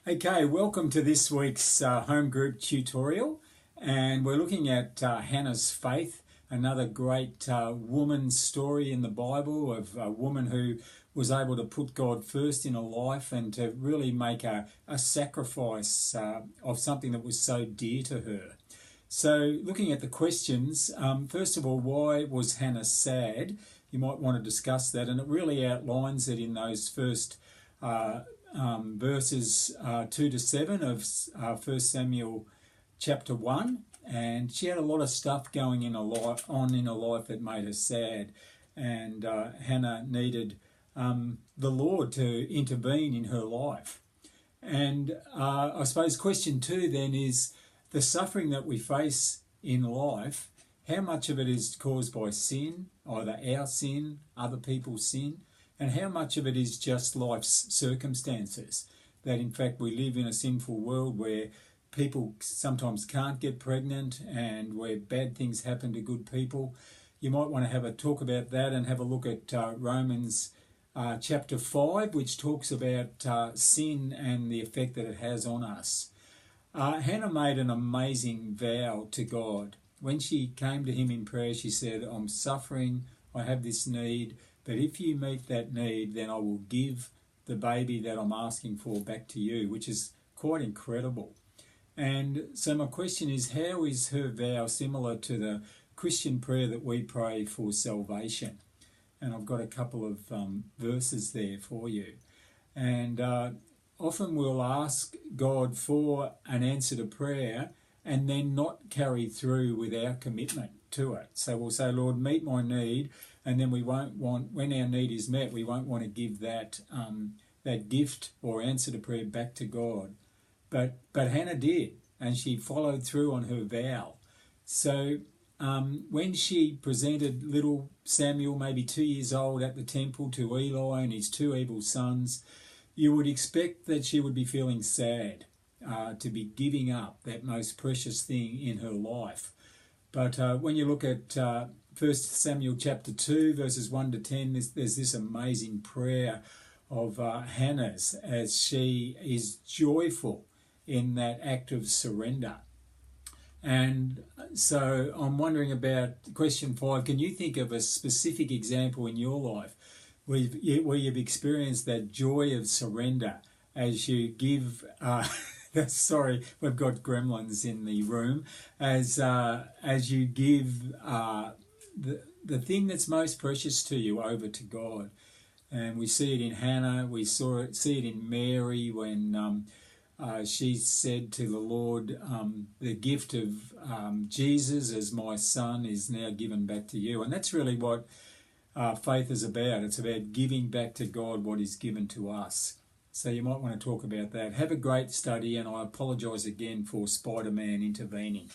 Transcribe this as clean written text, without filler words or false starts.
Okay, welcome to this week's home group tutorial, and we're looking at Hannah's faith, another great woman's story in the Bible of a woman who was able to put God first in her life and to really make a sacrifice of something that was so dear to her. So looking at the questions, first of all, why was Hannah sad? You might want to discuss that, and it really outlines it in those first verses 2 to 7 of 1 Samuel chapter 1, and she had a lot of stuff going in her life that made her sad, and Hannah needed the Lord to intervene in her life. And I suppose question 2 then is the suffering that we face in life, how much of it is caused by sin, either our sin, other people's sin, and how much of it is just life's circumstances, that in fact we live in a sinful world where people sometimes can't get pregnant and where bad things happen to good people. You might want to have a talk about that and have a look at Romans chapter 5, which talks about sin and the effect that it has on us. Hannah made an amazing vow to God. When she came to him in prayer, she said, I'm suffering, I have this need, but if you meet that need, then I will give the baby that I'm asking for back to you, which is quite incredible. And so my question is, how is her vow similar to the Christian prayer that we pray for salvation? And I've got a couple of verses there for you. And often we'll ask God for an answer to prayer and then not carry through with our commitment to it. So we'll say, Lord, meet my need, and then we won't want, when our need is met, we won't want to give that that gift or answer to prayer back to God. But Hannah did, and she followed through on her vow. So when she presented little Samuel, maybe 2 years old, at the temple to Eli and his 2 evil sons, you would expect that she would be feeling sad to be giving up that most precious thing in her life. But when you look at 1 Samuel chapter 2, verses 1 to 10, there's this amazing prayer of Hannah's as she is joyful in that act of surrender. And so I'm wondering about question 5. Can you think of a specific example in your life where you've experienced that joy of surrender as you give... sorry, we've got gremlins in the room. As you give the thing that's most precious to you over to God. And we see it in Hannah, we see it in Mary when she said to the Lord, the gift of Jesus as my son is now given back to you. And that's really what faith is about. It's about giving back to God what is given to us. So you might want to talk about that. Have a great study, and I apologise again for Spider-Man intervening.